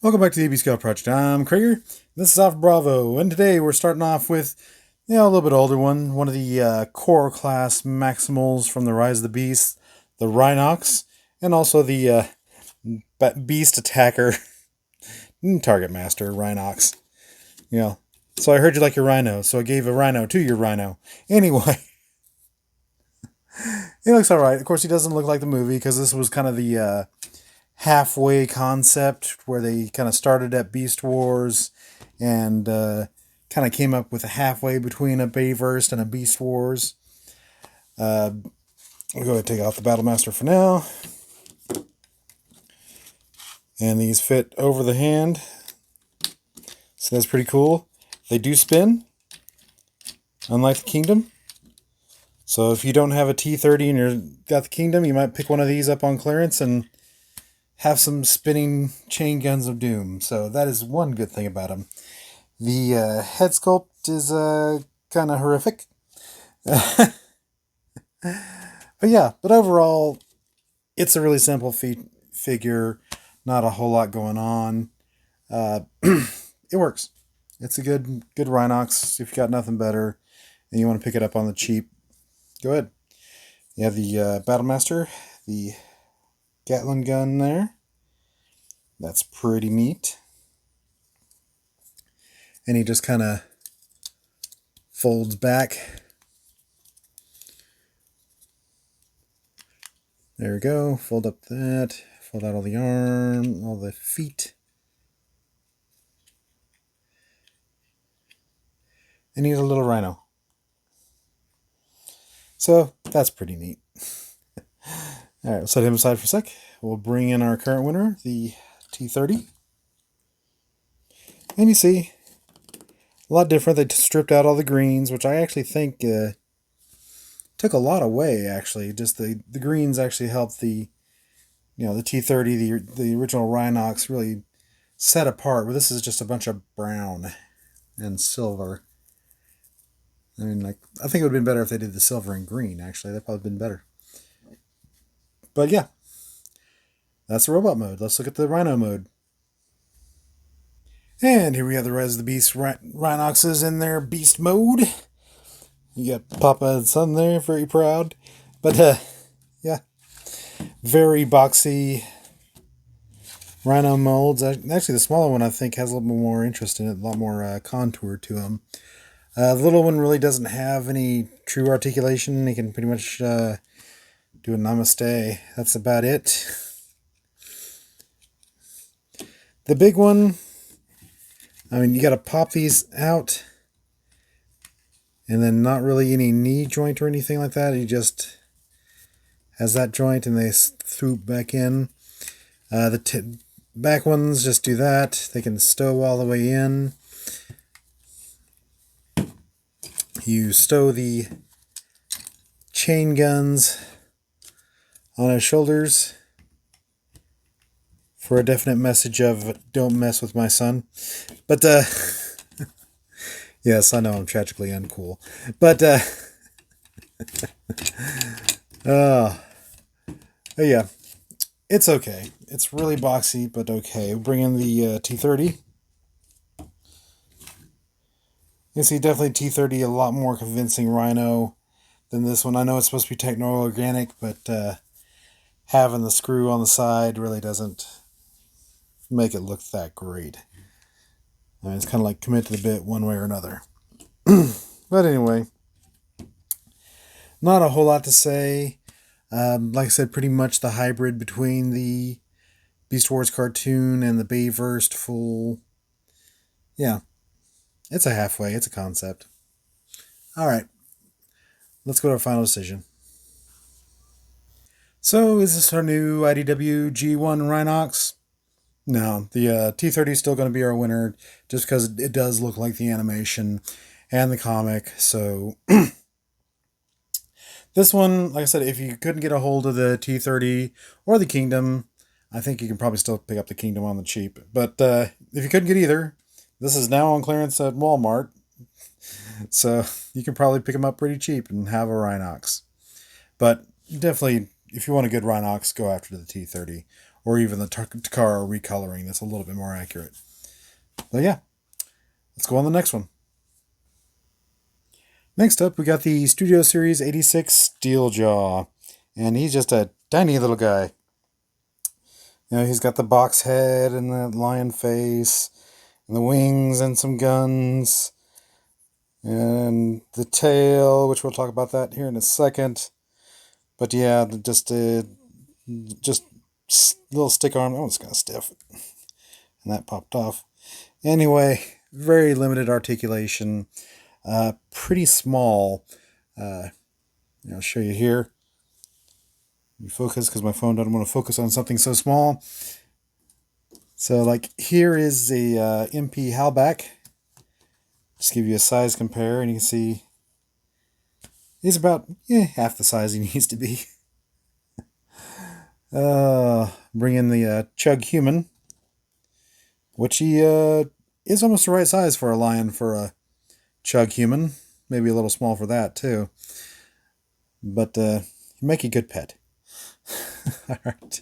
Welcome back to the AB Scout Project. I'm Krieger. This is Alpha Bravo, and today we're starting off with, a little bit older one of the core class Maximals from the Rise of the Beast, the Rhinox, and also the Beast Attacker Target Master Rhinox. So I heard you like your Rhino, so I gave a Rhino to your Rhino. Anyway, he looks alright. Of course, he doesn't look like the movie because this was kind of the halfway concept where they kind of started at Beast Wars and kind of came up with a halfway between a Bayverse and a Beast Wars. We'll go ahead and take off the Battlemaster for now. And these fit over the hand. So that's pretty cool. They do spin, unlike the Kingdom. So if you don't have a T30 and you've got the Kingdom, you might pick one of these up on clearance and have some spinning chain guns of doom. So that is one good thing about them. The head sculpt is kind of horrific. But overall, it's a really simple figure. Not a whole lot going on. It works. It's a good Rhinox. If you got nothing better and you want to pick it up on the cheap, go ahead. You have the Battlemaster, the Gatling gun there. That's pretty neat. And he just kind of folds back. There we go. Fold up that. Fold out all the arm, all the feet. And he's a little rhino. So that's pretty neat. All right, we'll set him aside for a sec. We'll bring in our current winner, the T30. And you see, a lot different. They stripped out all the greens, which I actually think took a lot away, actually. Just the greens actually helped the T30, the original Rhinox, really set apart. Where this is just a bunch of brown and silver. I mean, I think it would have been better if they did the silver and green, actually. That'd probably been better. But yeah, that's the robot mode. Let's look at the Rhino mode. And here we have the Rise of the Beast Rhinoxes in their Beast mode. You got Papa and Son there, very proud. But yeah, very boxy Rhino molds. Actually, the smaller one I think has a little bit more interest in it, a lot more contour to him. The little one really doesn't have any true articulation. He can pretty much do a namaste. That's about it. The big one, I mean, you got to pop these out. And then not really any knee joint or anything like that. He just has that joint and they swoop back in. The back ones just do that. They can stow all the way in. You stow the chain guns on his shoulders for a definite message of don't mess with my son. But yes, I know I'm tragically uncool. But yeah, it's okay. It's really boxy, but okay. We'll bring in the T30. You see, definitely T30, a lot more convincing Rhino than this one. I know it's supposed to be techno-organic, but having the screw on the side really doesn't make it look that great. I mean, it's kind of like commit to the bit one way or another. But anyway, not a whole lot to say. Like I said, pretty much the hybrid between the Beast Wars cartoon and the Bayverse full. Yeah, it's a halfway. It's a concept. All right, let's go to our final decision. So, is this our new IDW G1 Rhinox? No, the T30 is still going to be our winner just because it does look like the animation and the comic. So this one, like I said, if you couldn't get a hold of the T30 or the Kingdom, I think you can probably still pick up the Kingdom on the cheap. But if you couldn't get either, this is now on clearance at Walmart. So you can probably pick them up pretty cheap and have a Rhinox. But definitely, if you want a good Rhinox, go after the T30 or even the Takara recoloring that's a little bit more accurate. But yeah, let's go on the next one. Next up, we got the Studio Series 86 Steeljaw, and he's just a tiny little guy. You know, he's got the box head and the lion face, and the wings and some guns, and the tail, which we'll talk about that here in a second. But yeah, just little stick arm. Oh, it's kind of stiff, and that popped off. Anyway, very limited articulation. Pretty small. I'll show you here. You focus because my phone doesn't want to focus on something so small. So, like, here is a MP Halbach. Just give you a size compare, and you can see he's about half the size he needs to be. Bring in the Chug Human, which he is almost the right size for a lion for a Chug Human. Maybe a little small for that too. But make a good pet. Alright.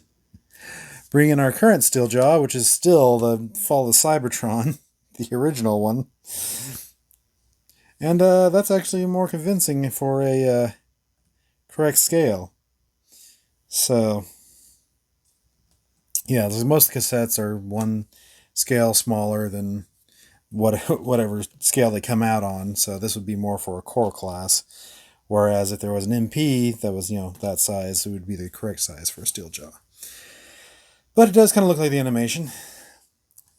Bring in our current Steeljaw, which is still the Fall of Cybertron, the original one. And that's actually more convincing for a correct scale. So, yeah, most cassettes are one scale smaller than whatever scale they come out on. So this would be more for a core class. Whereas if there was an MP that was, that size, it would be the correct size for a Steeljaw. But it does kind of look like the animation.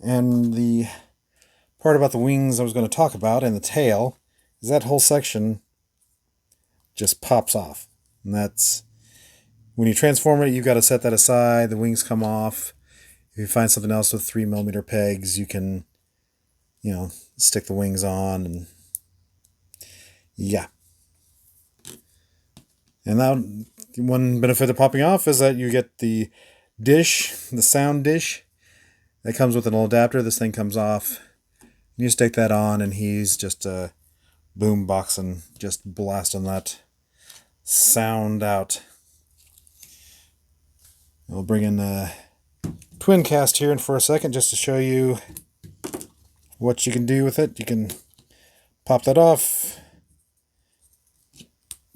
And the part about the wings I was going to talk about and the tail is that whole section just pops off. And that's, when you transform it, you've got to set that aside. The wings come off. If you find something else with 3mm pegs, you can, stick the wings on. And yeah. And now, one benefit of popping off is that you get the dish, the sound dish, that comes with an little adapter. This thing comes off. You stick that on, and he's just boom boxing, just blasting that sound out. We'll bring in twin cast here in for a second just to show you what you can do with it. You can pop that off.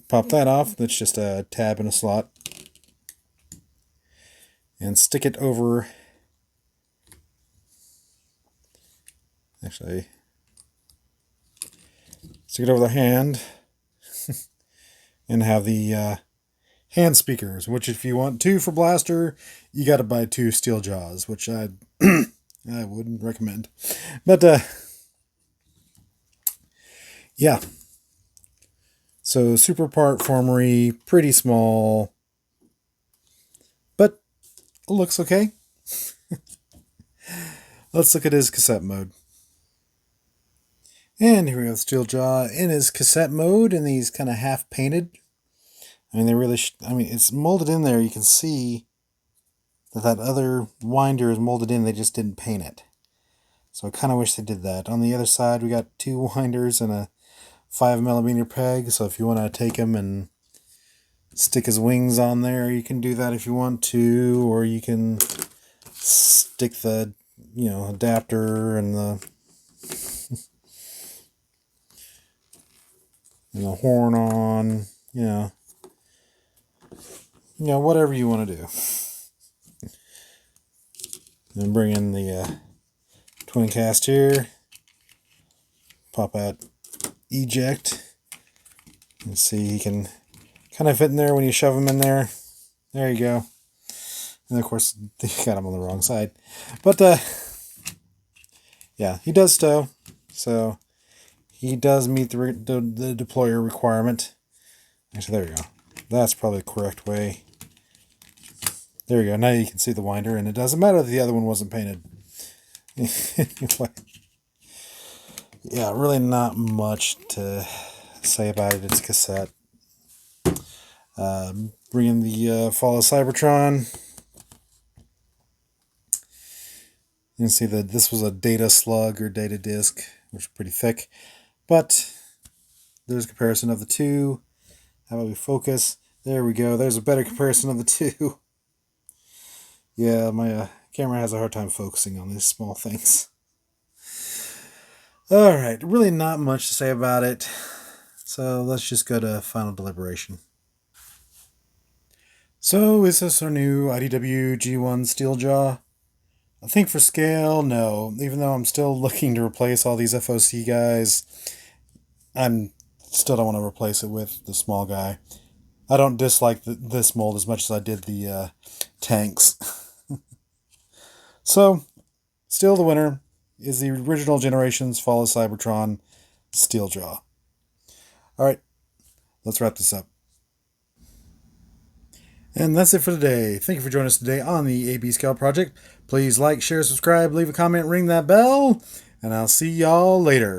Pop that off. That's just a tab in a slot. And stick it over. Actually, stick it over the hand. And have the hand speakers, which if you want 2 for blaster, you got to buy 2 Steeljaws, which I wouldn't recommend. But yeah. So super part formery, pretty small, but looks okay. Let's look at his cassette mode. And here we have Steeljaw in his cassette mode, and he's kind of half painted. I mean, they really, it's molded in there. You can see that other winder is molded in. They just didn't paint it. So I kind of wish they did that. On the other side, we got 2 winders and a 5mm peg. So if you want to take him and stick his wings on there, you can do that if you want to. Or you can stick the, adapter and the and the horn on, whatever you want to do. And bring in the twin cast here. Pop out eject. And see, he can kind of fit in there when you shove him in there. There you go. And of course, you got him on the wrong side. But, yeah, he does stow. So, he does meet the deployer requirement. Actually, there you go. That's probably the correct way. There you go. Now you can see the winder, and it doesn't matter that the other one wasn't painted. Anyway. Yeah, really not much to say about it. It's cassette. Bring in the Fall of Cybertron. You can see that this was a data slug or data disk, which is pretty thick. But there's a comparison of the two. How about we focus? There we go. There's a better comparison of the two. Yeah, my camera has a hard time focusing on these small things. Alright, really not much to say about it. So let's just go to final deliberation. So is this our new IDW G1 Steeljaw? I think for scale, no. Even though I'm still looking to replace all these FOC guys, I'm still don't want to replace it with the small guy. I don't dislike this mold as much as I did the tanks. So, still the winner is the original generation's Fall of Cybertron Steeljaw. Alright, let's wrap this up. And that's it for today. Thank you for joining us today on the AB Scout Project. Please like, share, subscribe, leave a comment, ring that bell, and I'll see y'all later.